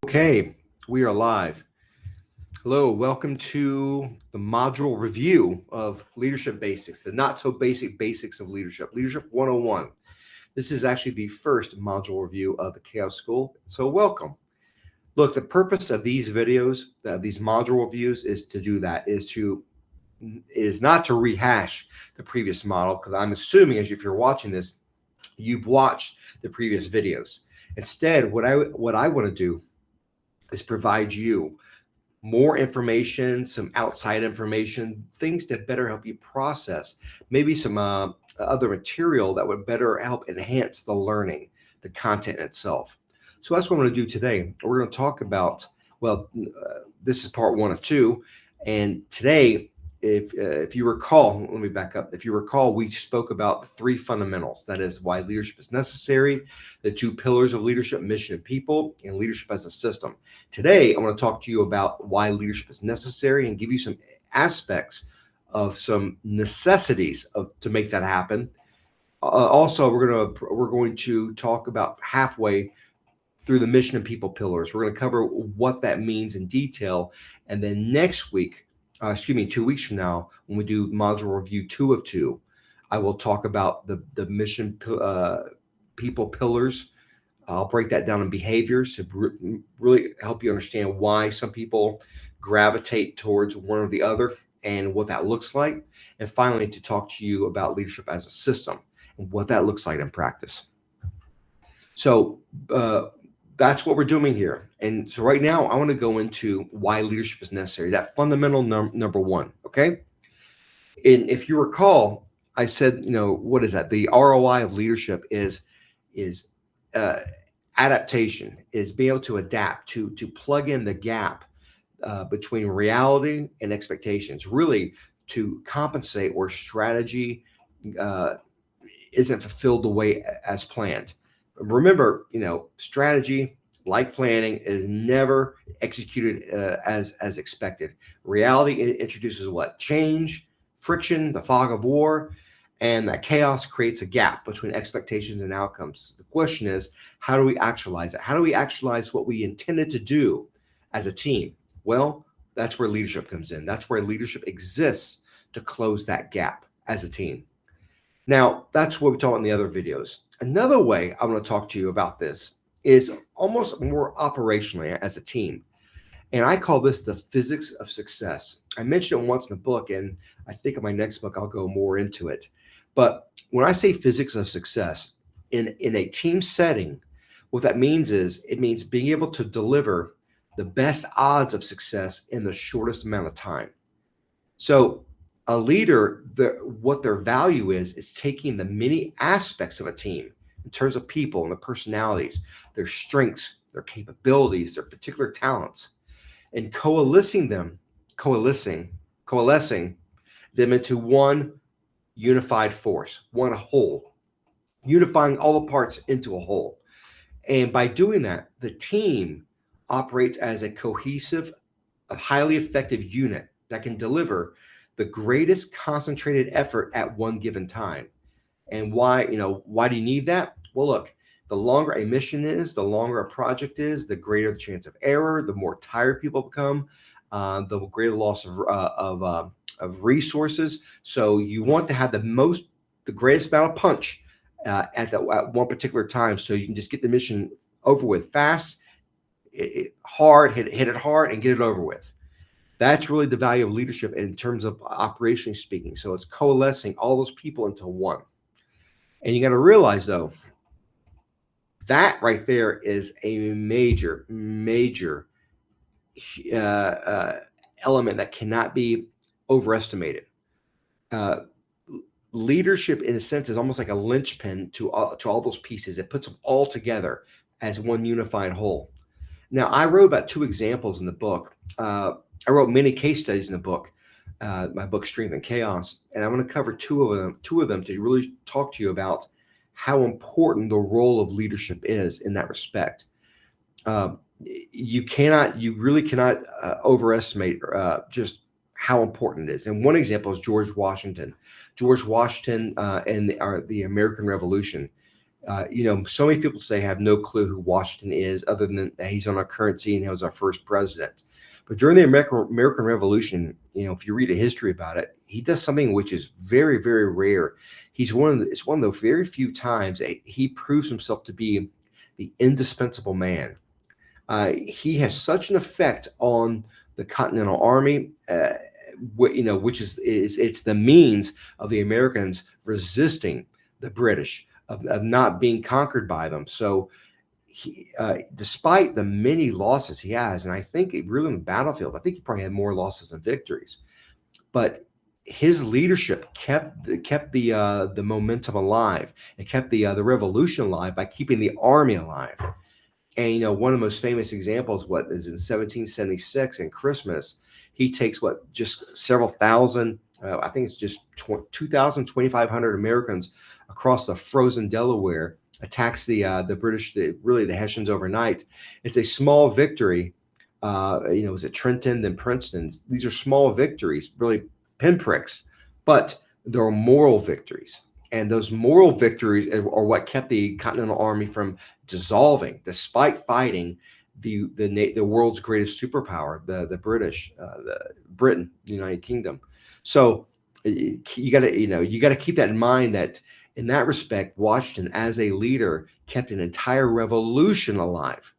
Okay, we are live. Hello, welcome to the module review of Leadership Basics, the not so basic basics of leadership, Leadership 101. This is actually the first module review of the Chaos School, so welcome. Look, the purpose of these videos, these module reviews, is to do that, is not to rehash the previous model, because I'm assuming, as if you're watching this, you've watched the previous videos. Instead, what I want to do is provide you more information, some outside information, things to better help you process, maybe some other material that would better help enhance the learning, the content itself. So that's what I'm going to do today. We're going to talk about, this is part one of two. And today, if you recall, let me back up. If you recall, we spoke about the three fundamentals. That is why leadership is necessary, the two pillars of leadership, mission and people, and leadership as a system. Today, I want to talk to you about why leadership is necessary and give you some aspects of some necessities to make that happen. Also, we're going to talk about halfway through the mission and people pillars. We're going to cover what that means in detail. And then next week, 2 weeks from now, when we do module review 2 of 2, I will talk about the mission people pillars. I'll break that down in behaviors to really help you understand why some people gravitate towards one or the other and what that looks like. And finally, to talk to you about leadership as a system and what that looks like in practice. So that's what we're doing here. And so right now, I want to go into why leadership is necessary, that fundamental number one, okay? And if you recall, I said, what is that? The ROI of leadership is adaptation, is being able to adapt, to plug in the gap between reality and expectations, really to compensate where strategy isn't fulfilled the way as planned. Remember, strategy, like planning, is never executed as expected. Reality introduces what? Change, friction, the fog of war, and that chaos creates a gap between expectations and outcomes. The question is, how do we actualize it? How do we actualize what we intended to do as a team? Well, that's where leadership comes in. That's where leadership exists to close that gap as a team. Now, that's what we talked in the other videos. Another way I want to talk to you about this is almost more operationally as a team. And I call this the physics of success. I mentioned it once in the book, and I think in my next book, I'll go more into it. But when I say physics of success in a team setting, what that means is it means being able to deliver the best odds of success in the shortest amount of time. So a leader, what their value is taking the many aspects of a team in terms of people and the personalities, their strengths, their capabilities, their particular talents, and coalescing them into one unified force, one whole, unifying all the parts into a whole. And by doing that, the team operates as a cohesive, a highly effective unit that can deliver the greatest concentrated effort at one given time. And why do you need that? Well, look, the longer a mission is, the longer a project is, the greater the chance of error, the more tired people become, the greater loss of resources. So you want to have the greatest amount of punch at one particular time, so you can just get the mission over with fast, hit it hard, and get it over with. That's really the value of leadership in terms of operationally speaking. So it's coalescing all those people into one. And you got to realize, though, that right there is a major element that cannot be overestimated. Leadership, in a sense, is almost like a linchpin to all those pieces. It puts them all together as one unified whole. Now, I wrote about 2 examples in the book. I wrote many case studies in the book, my book, Strength and Chaos, and I'm going to cover two of them to really talk to you about how important the role of leadership is in that respect. You really cannot overestimate just how important it is. And one example is George Washington. George Washington and the American Revolution. So many people say have no clue who Washington is, other than that he's on our currency and he was our first president. But during the American Revolution, if you read a history about it, he does something which is very, very rare. It's one of the very few times that he proves himself to be the indispensable man. He has such an effect on the Continental Army, which is it's the means of the Americans resisting the British, of not being conquered by them. So despite the many losses he has, and I think really in the battlefield, I think he probably had more losses than victories, but his leadership kept the momentum alive. It kept the revolution alive by keeping the army alive. And one of the most famous examples is in 1776 in Christmas. He takes just several thousand, I think it's just 2,000, 2,500 Americans across the frozen Delaware, attacks the British, the Hessians overnight. It's a small victory. It was at Trenton, then Princeton. These are small victories, really pinpricks, but they're moral victories. And those moral victories are what kept the Continental Army from dissolving, despite fighting the world's greatest superpower, the British, Britain, the United Kingdom. So you got to keep that in mind, that in that respect, Washington, as a leader, kept an entire revolution alive.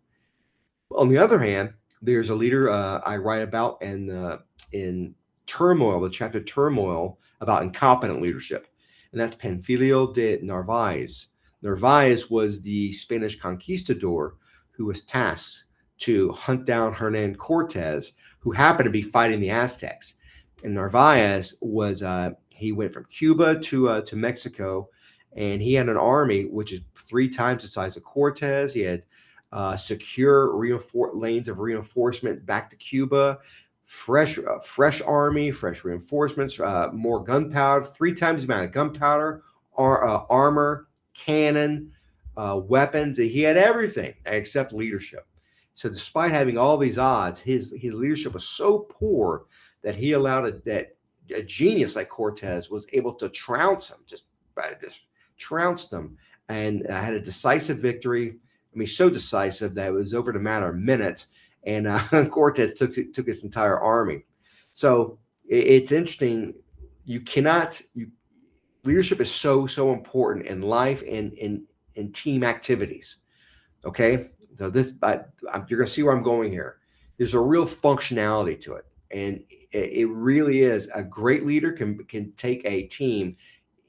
On the other hand, there's a leader I write about in Turmoil, the chapter Turmoil, about incompetent leadership, and that's Panfilio de Narvaez. Narvaez was the Spanish conquistador who was tasked to hunt down Hernan Cortez, who happened to be fighting the Aztecs. And Narvaez he went from Cuba to Mexico, and he had an army which is 3 times the size of Cortez. He had secure lanes of reinforcement back to Cuba, fresh army, fresh reinforcements, more gunpowder, 3 times the amount of gunpowder, armor, cannon, weapons. He had everything except leadership. So despite having all these odds, his leadership was so poor that he allowed a genius like Cortez was able to trounce him, just trounced him, and had a decisive victory. I mean, so decisive that it was over in a matter of minutes, and Cortez took his entire army. So it's interesting. Leadership is so important in life and in team activities. Okay, so you're going to see where I'm going here. There's a real functionality to it, and it really is. A great leader can take a team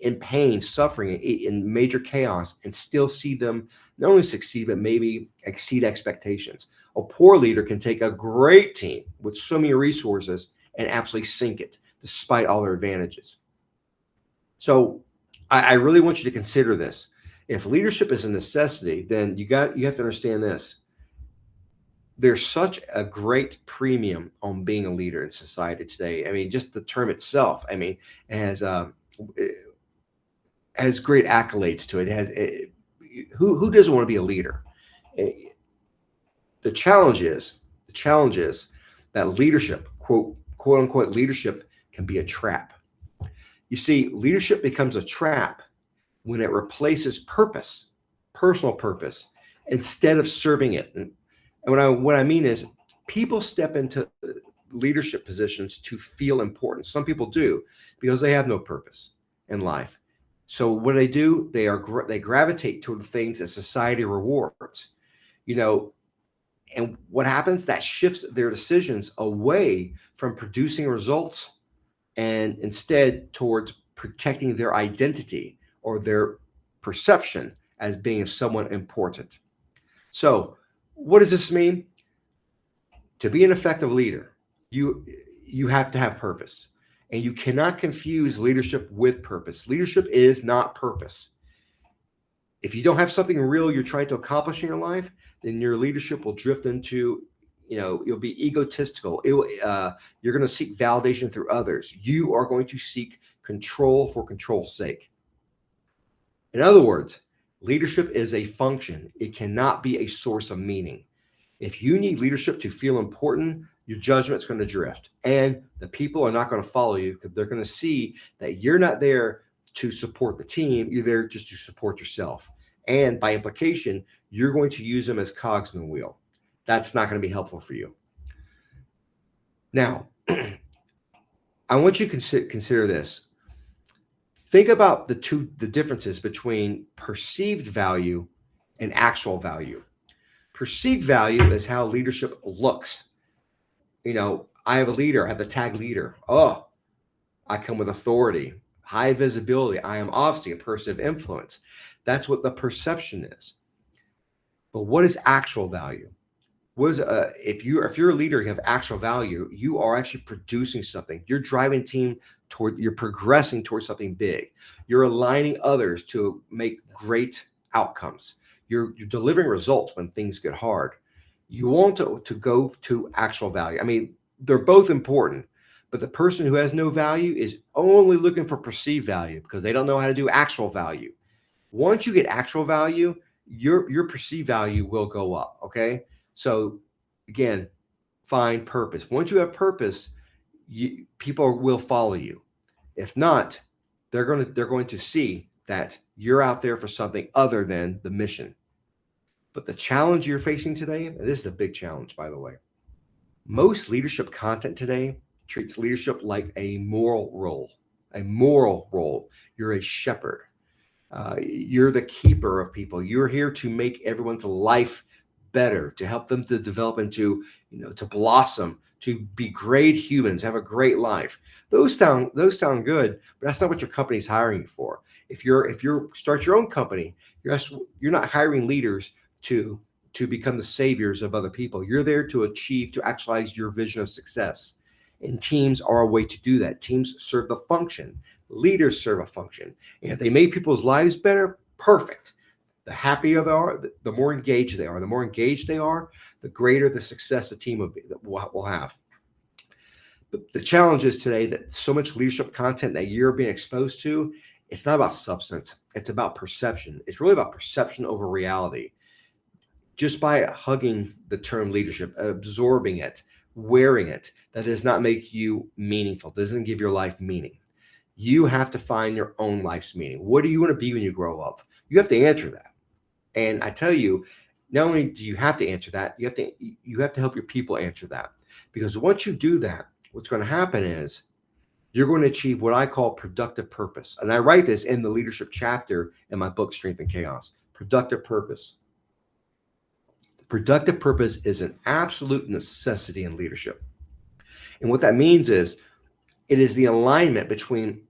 in pain, suffering, in major chaos, and still see them not only succeed, but maybe exceed expectations. A poor leader can take a great team with so many resources and absolutely sink it, despite all their advantages. So I really want you to consider this. If leadership is a necessity, then you have to understand this. There's such a great premium on being a leader in society today. I mean, just the term itself, has great accolades to it. Who doesn't want to be a leader? The challenge is that leadership, quote unquote, leadership can be a trap. You see, leadership becomes a trap when it replaces purpose, personal purpose, instead of serving it. And what I mean is, people step into leadership positions to feel important. Some people do because they have no purpose in life. So what do? They gravitate toward the things that society rewards, and what happens? That shifts their decisions away from producing results and instead towards protecting their identity or their perception as being someone important. So what does this mean? To be an effective leader, you have to have purpose. And you cannot confuse leadership with purpose. Leadership is not purpose. If you don't have something real you're trying to accomplish in your life, then your leadership will drift into, you'll be egotistical. You're going to seek validation through others. You are going to seek control for control's sake. In other words, leadership is a function. It cannot be a source of meaning. If you need leadership to feel important, your judgment's going to drift, and the people are not going to follow you because they're going to see that you're not there to support the team. You're there just to support yourself. And by implication, you're going to use them as cogs in the wheel. That's not going to be helpful for you. Now, I want you to consider this. Think about the differences between perceived value and actual value. Perceived value is how leadership looks. I have a leader, I have the tag leader. Oh, I come with authority, high visibility. I am obviously a person of influence. That's what the perception is. But what is actual value? If you're a leader, you have actual value, you are actually producing something. You're driving team you're progressing towards something big. You're aligning others to make great outcomes. You're delivering results when things get hard. You want to go to actual value. I mean, they're both important, but the person who has no value is only looking for perceived value because they don't know how to do actual value. Once you get actual value, your perceived value will go up. Okay. So again, find purpose. Once you have purpose, people will follow you. If not, they're going to see that you're out there for something other than the mission. But the challenge you're facing today, and this is a big challenge, by the way. Most leadership content today treats leadership like a moral role. A moral role. You're a shepherd. You're the keeper of people. You're here to make everyone's life better, to help them to develop into, to blossom, to be great humans, have a great life. Those sound good, but that's not what your company's hiring you for. If you start your own company, you're not hiring leaders to become the saviors of other people. You're there to actualize your vision of success. And teams are a way to do that. Teams serve the function. Leaders serve a function. And if they make people's lives better, perfect. The happier they are, the more engaged they are. The more engaged they are, the greater the success the team will have. But the challenge is today that so much leadership content that you're being exposed to, it's not about substance. It's about perception. It's really about perception over reality. Just by hugging the term leadership, absorbing it, wearing it, that does not make you meaningful, doesn't give your life meaning. You have to find your own life's meaning. What do you want to be when you grow up? You have to answer that. And I tell you, not only do you have to answer that, you have to help your people answer that. Because once you do that, what's going to happen is you're going to achieve what I call productive purpose. And I write this in the leadership chapter in my book, Strength and Chaos. Productive purpose. Productive purpose is an absolute necessity in leadership. And what that means is it is the alignment between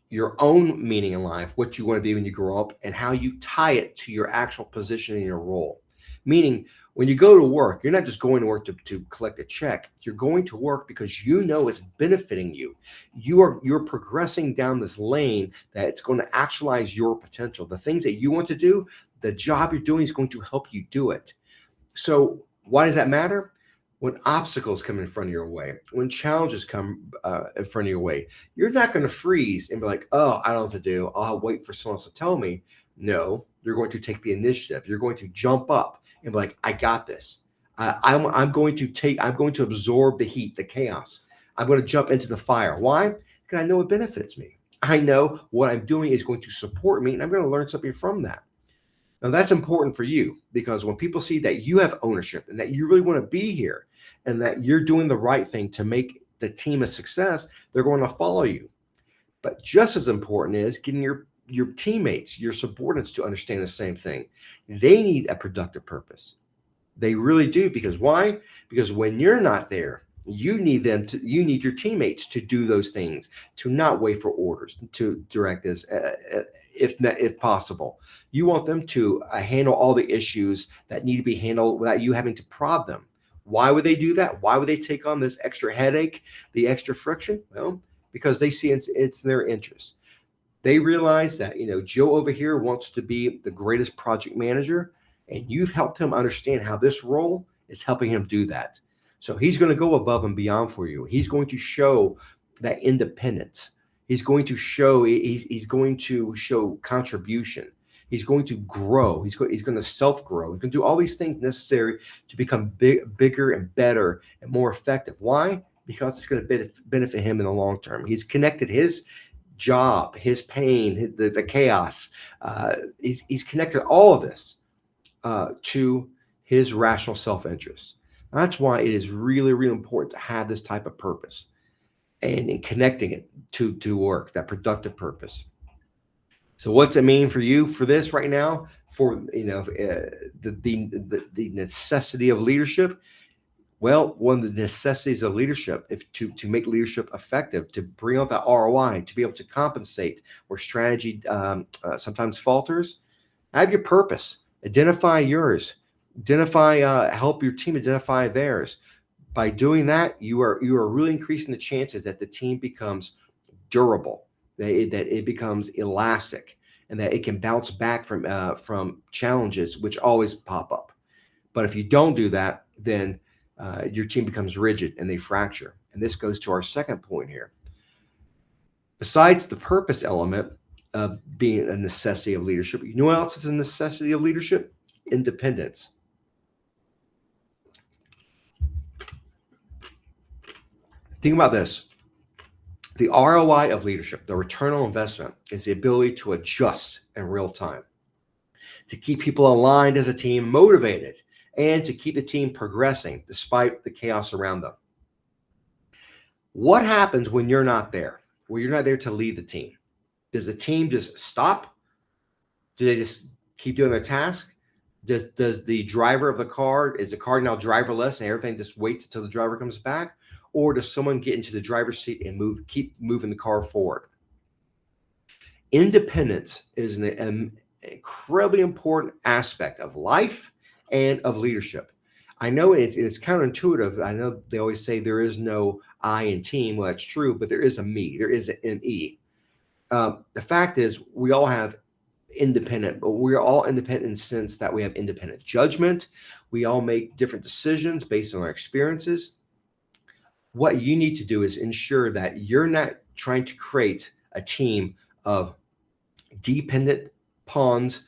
your own meaning in life, what you want to be when you grow up, and how you tie it to your actual position in your role. Meaning, when you go to work, you're not just going to work to collect a check. You're going to work because you know it's benefiting you. You're progressing down this lane that it's going to actualize your potential. The things that you want to do, the job you're doing is going to help you do it. So why does that matter? When obstacles come in front of your way, when challenges come in front of your way, you're not going to freeze and be like, oh, I don't know what to do. I'll wait for someone else to tell me. No, you're going to take the initiative. You're going to jump up and be like, I got this. I'm going to absorb the heat, the chaos. I'm going to jump into the fire. Why? Because I know it benefits me. I know what I'm doing is going to support me, and I'm going to learn something from that. Now, that's important for you because when people see that you have ownership and that you really want to be here and that you're doing the right thing to make the team a success, they're going to follow you. But just as important is getting your teammates, your subordinates to understand the same thing. They need a productive purpose. They really do. Because why? Because when you're not there, you need your teammates to do those things, to not wait for orders, to directives, if possible. You want them to handle all the issues that need to be handled without you having to prod them. Why would they do that? Why would they take on this extra headache, the extra friction? Well, because they see it's their interest. They realize that, Joe over here wants to be the greatest project manager, and you've helped him understand how this role is helping him do that. So he's going to go above and beyond for you. He's going to show that independence. He's going to show contribution. He's going to grow. He's going to self-grow. He's going to do all these things necessary to become bigger and better and more effective. Why? Because it's going to benefit him in the long term. He's connected his job, his pain, the chaos. He's connected all of this to his rational self-interest. That's why it is really, really important to have this type of purpose and in connecting it to work, that productive purpose. So what's it mean for you for this right now? For the necessity of leadership. Well, one of the necessities of leadership, if to make leadership effective, to bring out that ROI, to be able to compensate where strategy sometimes falters, have your purpose, identify yours, help your team identify theirs. By doing that, you are really increasing the chances that the team becomes durable, that it becomes elastic, and that it can bounce back from challenges which always pop up. But if you don't do that, then your team becomes rigid and they fracture. And this goes to our second point here. Besides the purpose element of being a necessity of leadership, you know what else is a necessity of leadership? Independence. Think about this. The ROI of leadership, the return on investment, is the ability to adjust in real time, to keep people aligned as a team, motivated, and to keep the team progressing despite the chaos around them. What happens when you're not there? Well, you're not there to lead the team. Does the team just stop? Do they just keep doing their task? Does the driver of the car, is the car now driverless and everything just waits until the driver comes back? Or does someone get into the driver's seat and keep moving the car forward? Independence is an incredibly important aspect of life and of leadership. I know it's counterintuitive. I know they always say there is no I in team. Well, that's true, but there is a me. There is an me. The fact is, we all have independent, but we're all independent in the sense that we have independent judgment. We all make different decisions based on our experiences. What you need to do is ensure that you're not trying to create a team of dependent pawns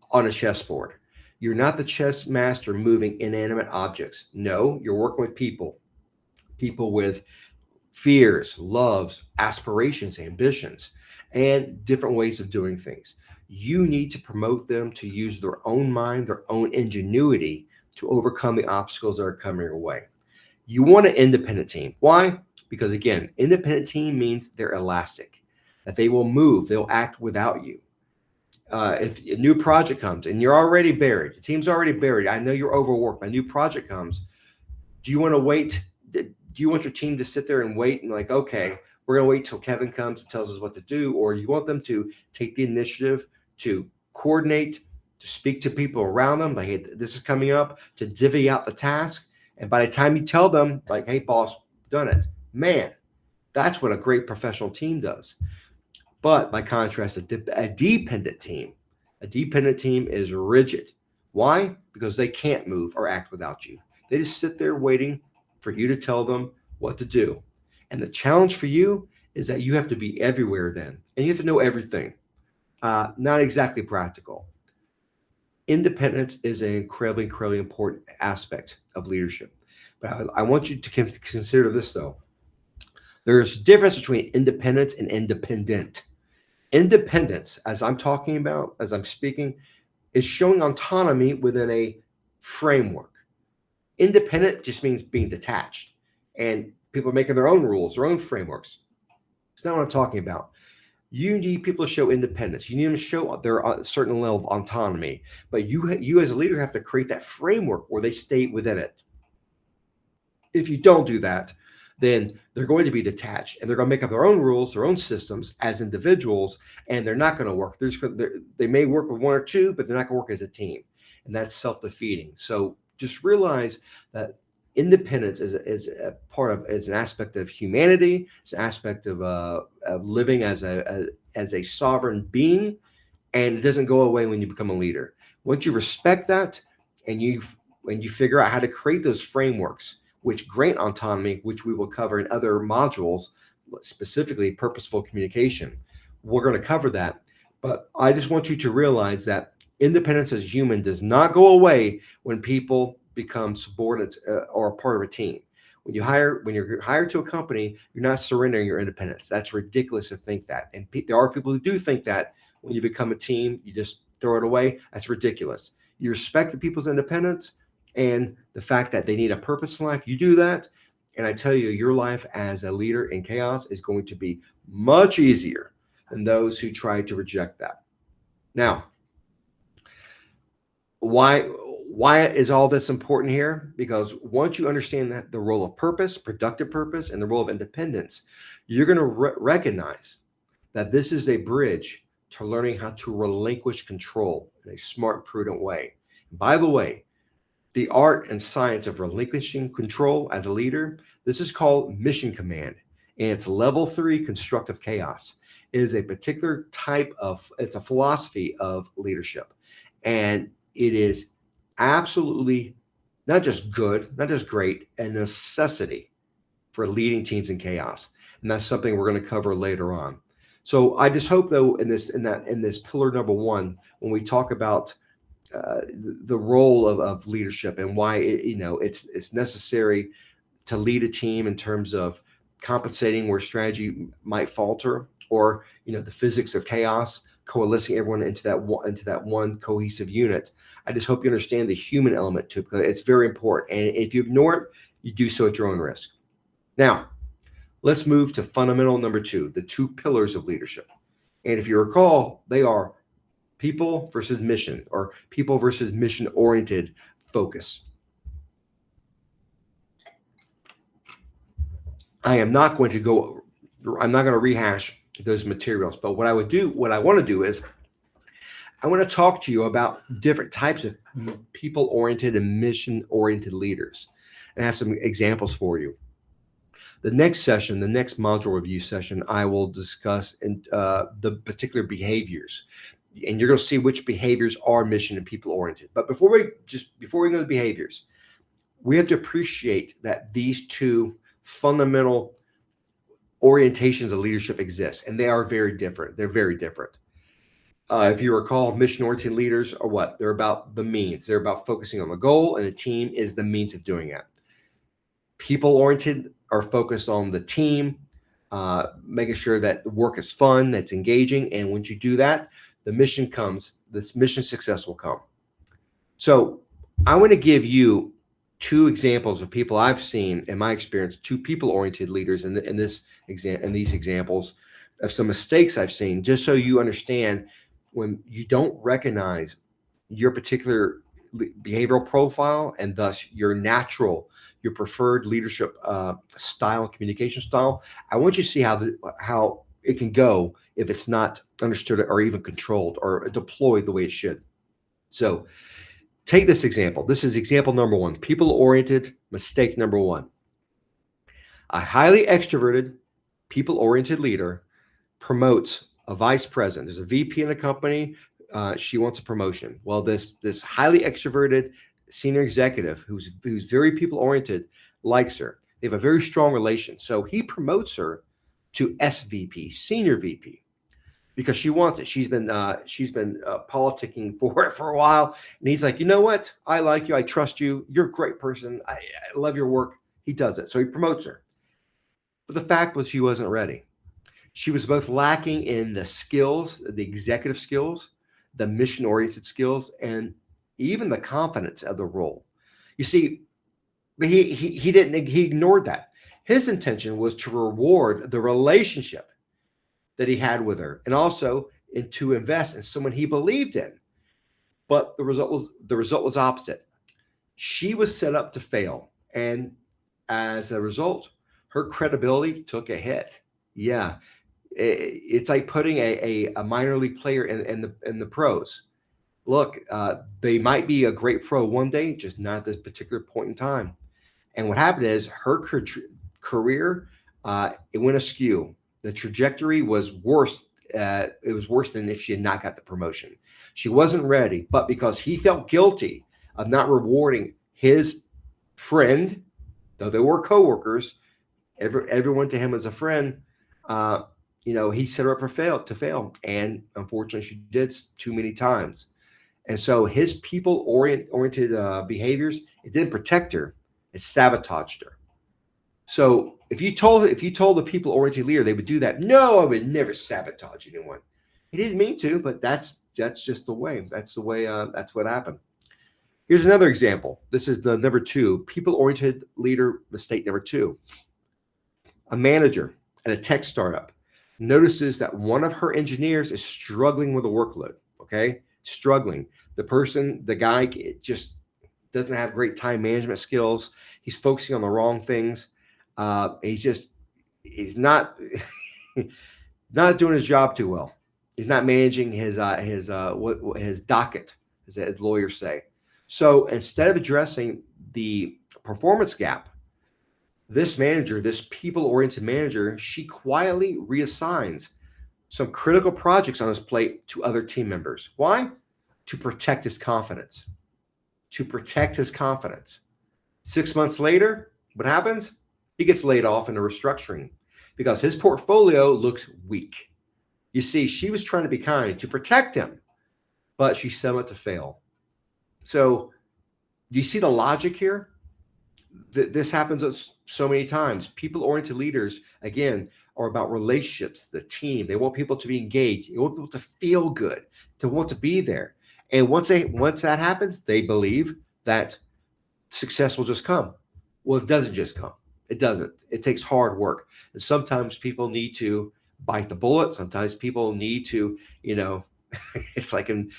on a chessboard. You're not the chess master moving inanimate objects. No, you're working with people with fears, loves, aspirations, ambitions, and different ways of doing things. You need to promote them to use their own mind, their own ingenuity to overcome the obstacles that are coming your way. You want an independent team. Why? Because again, independent team means they're elastic, that they will move, they'll act without you. If a new project comes and you're already buried, the team's already buried, I know you're overworked, a new project comes, do you want to wait? Do you want your team to sit there and wait and like, okay, we're going to wait till Kevin comes and tells us what to do? Or you want them to take the initiative to coordinate, to speak to people around them, like, hey, this is coming up, to divvy out the task. And by the time you tell them, like, hey, boss, done it, man, that's what a great professional team does. But by contrast, a dependent team is rigid. Why? Because they can't move or act without you. They just sit there waiting for you to tell them what to do. And the challenge for you is that you have to be everywhere then, and you have to know everything. Not exactly practical. Independence is an incredibly, incredibly important aspect of leadership. But I want you to consider this, though. There's a difference between independence and independent. Independence, as I'm talking about, as I'm speaking, is showing autonomy within a framework. Independent just means being detached, and people are making their own rules, their own frameworks. It's not what I'm talking about. You need people to show independence. You need them to show their certain level of autonomy. But you as a leader have to create that framework where they stay within it. If you don't do that, then they're going to be detached and they're going to make up their own rules, their own systems as individuals, and they're not going to work. They may work with one or two, but they're not going to work as a team. And that's self-defeating. So just realize that independence is an aspect of humanity. It's an aspect of living as a sovereign being, and it doesn't go away when you become a leader. Once you respect that, and you figure out how to create those frameworks which grant autonomy, which we will cover in other modules, specifically purposeful communication, we're going to cover that. But I just want you to realize that independence as human does not go away when people become subordinates or a part of a team. When you're hired to a company, you're not surrendering your independence. That's ridiculous to think that. And there are people who do think that when you become a team, you just throw it away. That's ridiculous. You respect the people's independence and the fact that they need a purpose in life. You do that. And I tell you, your life as a leader in chaos is going to be much easier than those who try to reject that. Now, why is all this important here? Because once you understand that the role of purpose, productive purpose, and the role of independence, you're going to recognize that this is a bridge to learning how to relinquish control in a smart, prudent way. By the way, the art and science of relinquishing control as a leader, this is called mission command, and it's level 3 constructive chaos. It is a particular it's a philosophy of leadership. And it is absolutely not just good, not just great, a necessity for leading teams in chaos. And that's something we're going to cover later on. So I just hope, though, in this pillar number 1, when we talk about the role of leadership and why it's necessary to lead a team in terms of compensating where strategy might falter, or the physics of chaos, coalescing everyone into that one cohesive unit. I just hope you understand the human element too, because it's very important. And if you ignore it, you do so at your own risk. Now, let's move to fundamental number 2, the 2 pillars of leadership. And if you recall, they are people versus mission, or people versus mission-oriented focus. I'm not going to rehash those materials, but what I want to do is I want to talk to you about different types of people-oriented and mission-oriented leaders, and I have some examples for you. The next session, the next module review session, I will discuss the particular behaviors, and you're going to see which behaviors are mission and people-oriented. But before we go to the behaviors, we have to appreciate that these 2 fundamental orientations of leadership exist, and they are very different. They're very different. If you recall, mission-oriented leaders are what? They're about the means. They're about focusing on the goal, and a team is the means of doing it. People-oriented are focused on the team, making sure that the work is fun, that's engaging, and once you do that, the mission comes. This mission success will come. So I want to give you 2 examples of people I've seen in my experience, 2 people-oriented leaders in these examples of some mistakes I've seen, just so you understand when you don't recognize your particular behavioral profile and thus your preferred leadership style, communication style. I want you to see how it can go if it's not understood or even controlled or deployed the way it should. So take this example. This is example number 1, people-oriented mistake number 1. A highly extroverted, people-oriented leader promotes a vice president. There's a VP in a company. She wants a promotion. Well, this highly extroverted senior executive who's very people-oriented likes her. They have a very strong relation. So he promotes her to SVP, senior VP, because she wants it. She's been politicking for it for a while, and he's like, you know what? I like you. I trust you. You're a great person. I love your work. He does it. So he promotes her. But the fact was, she wasn't ready. She was both lacking in the skills, the executive skills, the mission-oriented skills, and even the confidence of the role. You see, he ignored that. His intention was to reward the relationship that he had with her, and also to invest in someone he believed in. But the result was opposite. She was set up to fail, and as a result, her credibility took a hit. Yeah, it's like putting a minor league player in the pros. Look, they might be a great pro one day, just not at this particular point in time. And what happened is her career, it went askew. The trajectory was worse. It was worse than if she had not got the promotion. She wasn't ready, but because he felt guilty of not rewarding his friend, though they were coworkers, everyone to him was a friend. He set her up to fail, and unfortunately, she did too many times. And so his people-oriented behaviors, it didn't protect her; it sabotaged her. So if you told the people-oriented leader they would do that, no, I would never sabotage anyone. He didn't mean to, but that's just the way. That's the way. That's what happened. Here's another example. This is the number 2 people-oriented leader mistake number 2. A manager at a tech startup notices that one of her engineers is struggling with a workload. Okay, struggling. The guy just doesn't have great time management skills. He's focusing on the wrong things. He's not not doing his job too well. He's not managing his docket, as lawyers say. So instead of addressing the performance gap, this manager, this people-oriented manager, she quietly reassigns some critical projects on his plate to other team members. Why? To protect his confidence. To protect his confidence. 6 months later, what happens? He gets laid off in a restructuring because his portfolio looks weak. You see, she was trying to be kind to protect him, but she set him up to fail. So do you see the logic here? This happens so many times. People-oriented leaders, again, are about relationships, the team. They want people to be engaged. They want people to feel good, to want to be there. And once that happens, they believe that success will just come. Well, it doesn't just come. It doesn't. It takes hard work. And sometimes people need to bite the bullet. Sometimes people need to, it's like in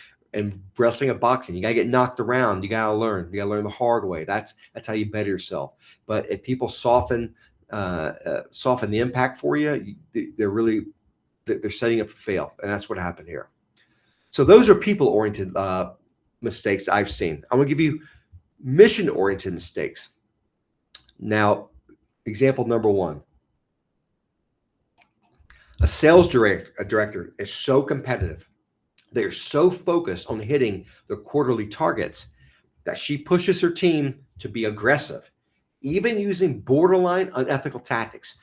wrestling and boxing. You got to get knocked around. You got to learn. You got to learn the hard way. That's how you better yourself. But if people soften the impact for you, they're setting up to fail. And that's what happened here. So those are people-oriented mistakes I've seen. I'm going to give you mission-oriented mistakes. Now, example number 1. A sales director is so competitive. They're so focused on hitting the quarterly targets that she pushes her team to be aggressive, even using borderline unethical tactics.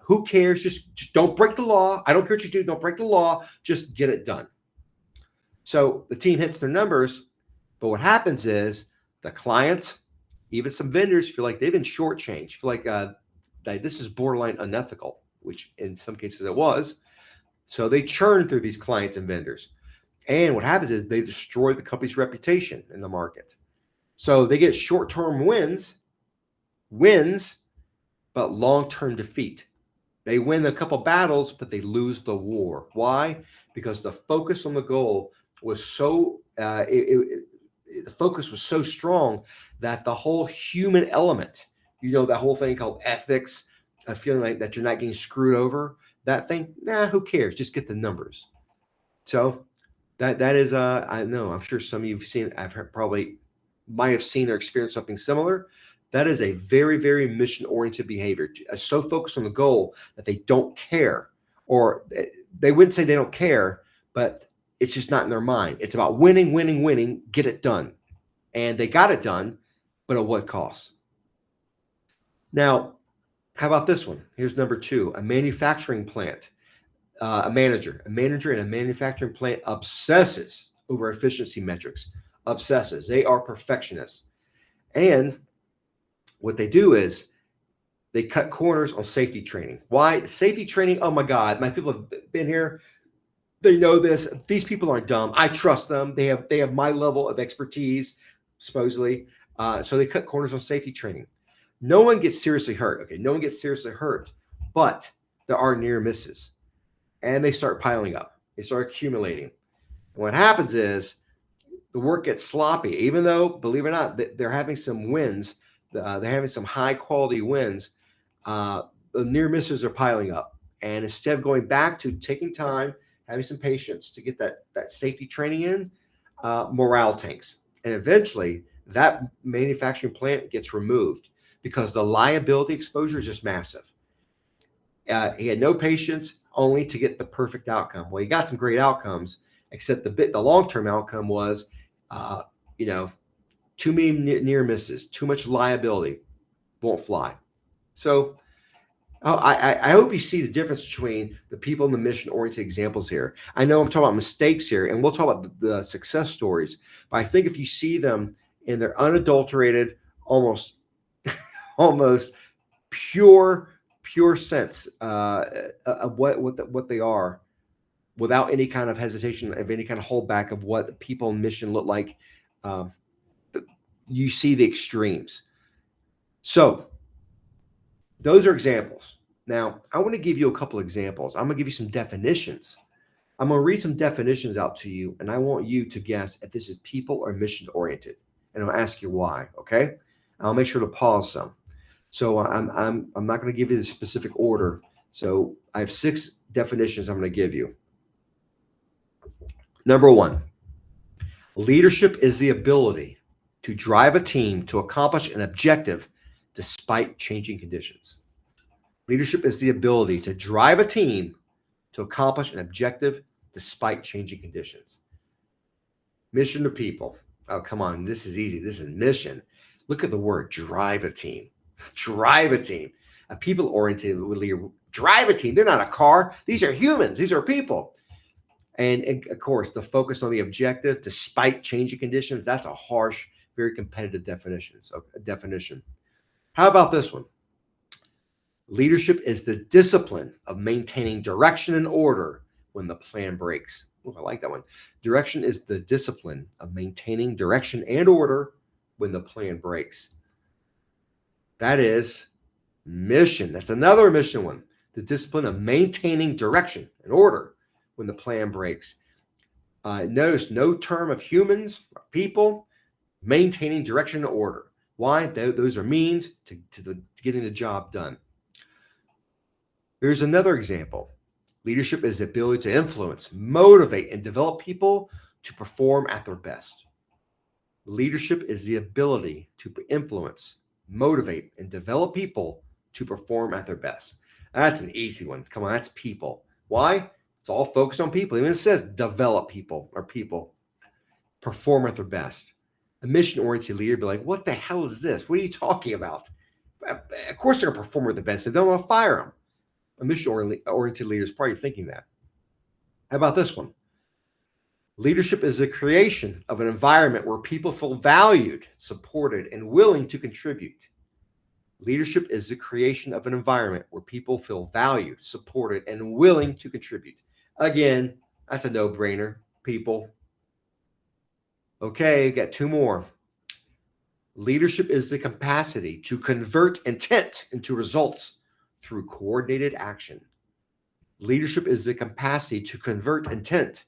Who cares? Just don't break the law. I don't care what you do. Don't break the law. Just get it done. So the team hits their numbers, but what happens is the client, even some vendors, feel like they've been shortchanged, feel like this is borderline unethical, which in some cases it was. So they churn through these clients and vendors. And what happens is they destroy the company's reputation in the market. So they get short-term wins, but long-term defeat. They win a couple battles, but they lose the war. Why? Because the focus on the goal was so the focus was so strong that the whole human element, that whole thing called ethics, feeling like that you're not getting screwed over, that thing, who cares? Just get the numbers. So that is I know, I'm sure some of you've seen, probably might have seen or experienced something similar. That is a very, very mission-oriented behavior. So focused on the goal that they don't care, or they wouldn't say they don't care, but it's just not in their mind. It's about winning, winning, winning, get it done. And they got it done, but at what cost? Now, how about this one? Here's number 2, a manufacturing plant. A manager in a manufacturing plant obsesses over efficiency metrics. Obsesses. They are perfectionists. And what they do is they cut corners on safety training. Why? Safety training, oh my God, my people have been here. They know this. These people aren't dumb. I trust them. They have my level of expertise, supposedly. So they cut corners on safety training. No one gets seriously hurt. Okay, no one gets seriously hurt, but there are near misses. And they start piling up. They start accumulating. And what happens is the work gets sloppy, even though, believe it or not, they're having some wins. They're having some high quality wins. The near misses are piling up. And instead of going back to taking time, having some patience to get that safety training in, morale tanks. And eventually that manufacturing plant gets removed because the liability exposure is just massive. He had no patience, only to get the perfect outcome. Well, he got some great outcomes, except the long-term outcome was, too many near misses, too much liability, won't fly. So I hope you see the difference between the people and the mission-oriented examples here. I know I'm talking about mistakes here, and we'll talk about the success stories, but I think if you see them in their unadulterated, almost pure sense of what they are, without any kind of hesitation, of any kind of holdback of what people and mission look like. You see the extremes. So those are examples. Now, I want to give you a couple examples. I'm going to give you some definitions. I'm going to read some definitions out to you, and I want you to guess if this is people or mission oriented. And I'll ask you why, okay? I'll make sure to pause some. So I'm not going to give you the specific order. So I have 6 definitions I'm going to give you. Number 1, leadership is the ability to drive a team to accomplish an objective despite changing conditions. Leadership is the ability to drive a team to accomplish an objective despite changing conditions. Mission to people. Oh, come on. This is easy. This is mission. Look at the word drive a team. Drive a team. A people-oriented leader. Drive a team. They're not a car. These are humans. These are people. And of course, the focus on the objective despite changing conditions. That's a harsh, very competitive definition. How about this one? Leadership is the discipline of maintaining direction and order when the plan breaks. Oh, I like that one. Direction is the discipline of maintaining direction and order when the plan breaks. That is mission. That's another mission one. The discipline of maintaining direction and order when the plan breaks. Notice no term of humans, people, maintaining direction and order. Why? Those are means to getting the job done. Here's another example. Leadership is the ability to influence, motivate, and develop people to perform at their best. Leadership is the ability to influence, motivate, and develop people to perform at their best. That's an easy one. Come on, that's people. Why? It's all focused on people. Even it says develop people or people perform at their best. A mission-oriented leader would be like, what the hell is this? What are you talking about? Of course they're going to perform at their best. If they don't want to fire them. A mission-oriented leader is probably thinking that. How about this one? Leadership is the creation of an environment where people feel valued, supported, and willing to contribute. Leadership is the creation of an environment where people feel valued, supported, and willing to contribute. Again, that's a no-brainer, people. Okay, got 2 more. Leadership is the capacity to convert intent into results through coordinated action. Leadership is the capacity to convert intent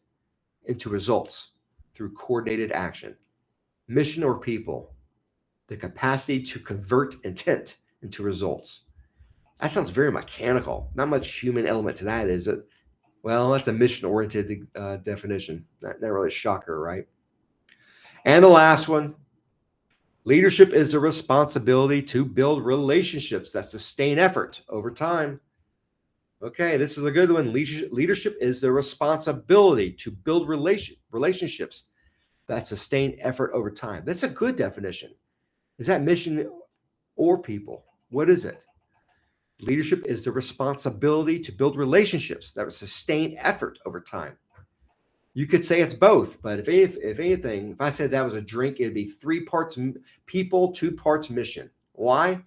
into results through coordinated action. Mission or people, the capacity to convert intent into results. That sounds very mechanical. Not much human element to that, is it? Well, that's a mission-oriented definition. Not really a shocker, right? And the last one, leadership is the responsibility to build relationships that sustain effort over time. Okay, this is a good one. Leadership is the responsibility to build relationships that sustain effort over time. That's a good definition. Is that mission or people? What is it? Leadership is the responsibility to build relationships that sustain effort over time. You could say it's both, but if anything, if I said that was a drink, it'd be 3 parts people, 2 parts mission. Why?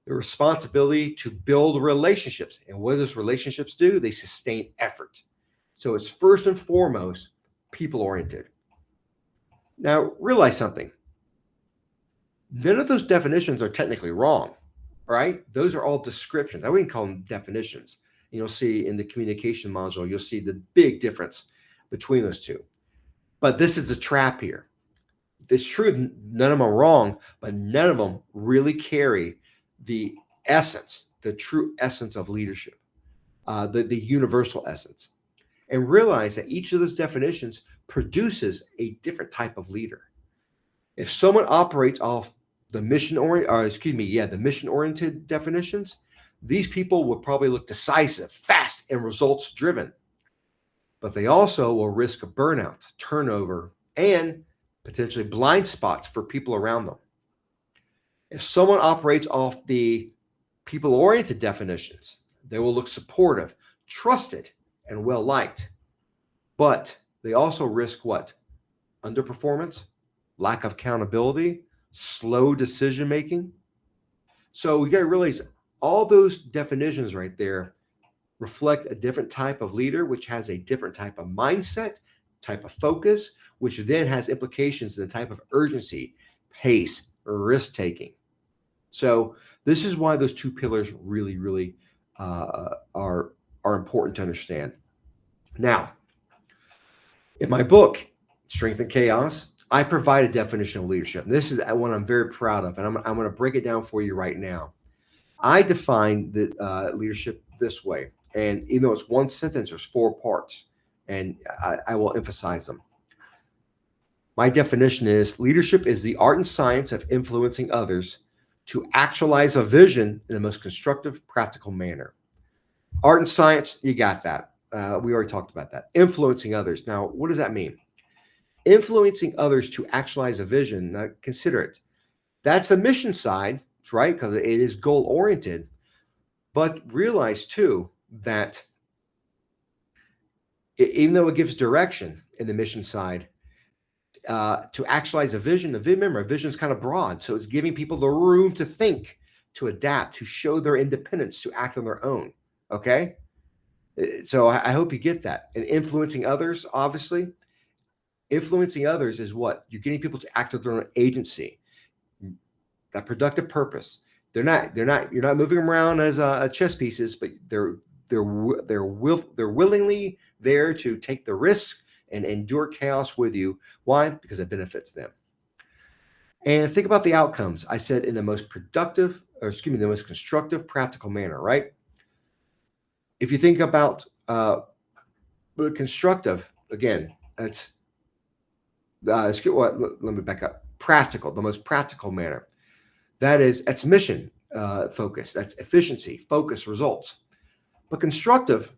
The responsibility to build relationships. And what do those relationships do? They sustain effort. So it's first and foremost people-oriented. Now, realize something. None of those definitions are technically wrong, right? Those are all descriptions. I wouldn't call them definitions. And you'll see in the communication module, you'll see the big difference between those two. But this is the trap here. It's true, none of them are wrong, but none of them really carry the essence, the true essence of leadership, the universal essence. And realize that each of those definitions produces a different type of leader. If someone operates off the mission-oriented definitions, these people will probably look decisive, fast, and results-driven. But they also will risk a burnout, turnover, and potentially blind spots for people around them. If someone operates off the people-oriented definitions, they will look supportive, trusted, and well-liked. But they also risk what? Underperformance, lack of accountability, slow decision-making. So you got to realize all those definitions right there reflect a different type of leader, which has a different type of mindset, type of focus, which then has implications in the type of urgency, pace, or risk taking. So this is why those two pillars really are important to understand. Now, in my book, Strength and Chaos, I provide a definition of leadership. And this is one I'm very proud of, and I'm going to break it down for you right now. I define the leadership this way, and even though it's one sentence, there's 4 parts, and I will emphasize them. My definition is leadership is the art and science of influencing others to actualize a vision in the most constructive, practical manner. Art and science, you got that. We already talked about that. Influencing others. Now, what does that mean? Influencing others to actualize a vision. Now, consider it. That's the mission side, right? Because it is goal-oriented. But realize, too, that even though it gives direction in the mission side, to actualize a vision, remember, a vision is kind of broad. So it's giving people the room to think, to adapt, to show their independence, to act on their own. Okay? So I hope you get that. And influencing others, obviously. Influencing others is what? You're getting people to act with their own agency, that productive purpose. You're not moving them around as chess pieces, but they're willingly there to take the risk and endure chaos with you. Why? Because it benefits them. And think about the outcomes. I said in the most the most constructive, practical manner, right? If you think about constructive, again, that's let me back up. Practical, the most practical manner. That's mission focus. That's efficiency, focus, results. But constructive,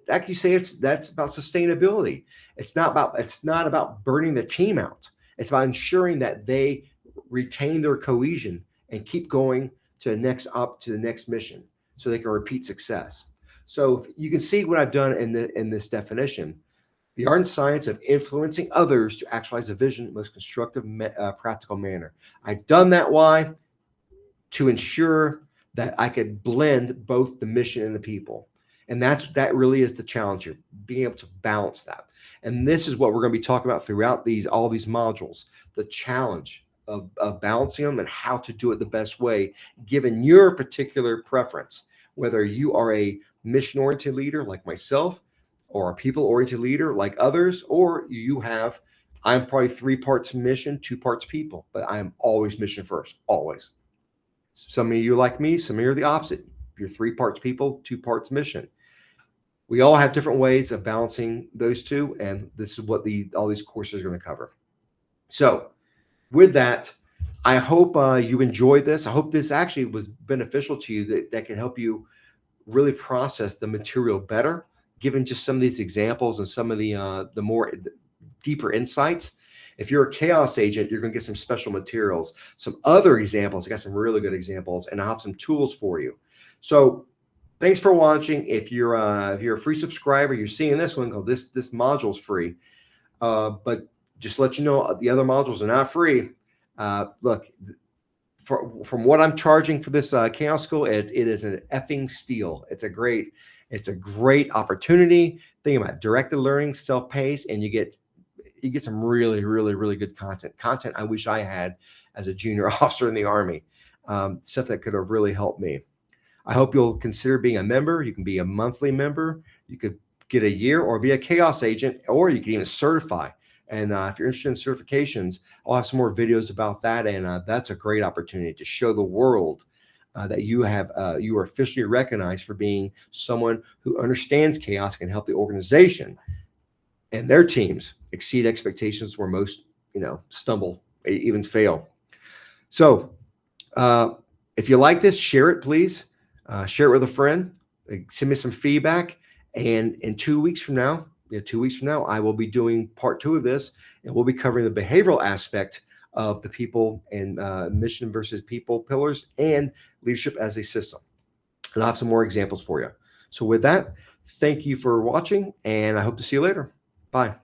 like you say, that's about sustainability. It's not about burning the team out. It's about ensuring that they retain their cohesion and keep going to the next mission, so they can repeat success. So you can see what I've done in this definition. The art and science of influencing others to actualize a vision in the most constructive, practical manner. I've done that. Why? To ensure that I could blend both the mission and the people. And that really is the challenge here, being able to balance that. And this is what we're going to be talking about throughout all these modules, the challenge of balancing them and how to do it the best way, given your particular preference, whether you are a mission-oriented leader like myself, or a people-oriented leader like others, or I'm probably 3 parts mission, 2 parts people, but I am always mission first, always. Some of you like me, some of you are the opposite. You're 3 parts people, 2 parts mission. We all have different ways of balancing those two, and this is what all these courses are going to cover. So with that, I hope you enjoyed this. I hope this actually was beneficial to you, that can help you really process the material better, given just some of these examples and some of the more deeper insights. If you're a chaos agent, you're going to get some special materials, some other examples. I got some really good examples, and I'll have some tools for you. So thanks for watching. If you're a free subscriber, you're seeing this one, this module is free. But just to let you know, the other modules are not free. Look, from what I'm charging for this chaos school, it is an effing steal. It's a great opportunity. Think about directed learning, self-paced, and you get some really good content I wish I had as a junior officer in the Army. Stuff that could have really helped me. I hope you'll consider being a member. You can be a monthly member. You could get a year or be a chaos agent, or you can even certify. And if you're interested in certifications, I'll have some more videos about that. And that's a great opportunity to show the world that you are officially recognized for being someone who understands chaos, can help the organization and their teams exceed expectations where most, stumble, even fail. So if you like this, share it, please. Share it with a friend. Send me some feedback. And in 2 weeks from now, I will be doing part 2 of this, and we'll be covering the behavioral aspect of the people and mission versus people pillars and leadership as a system. And I'll have some more examples for you. So with that, thank you for watching, and I hope to see you later. Bye.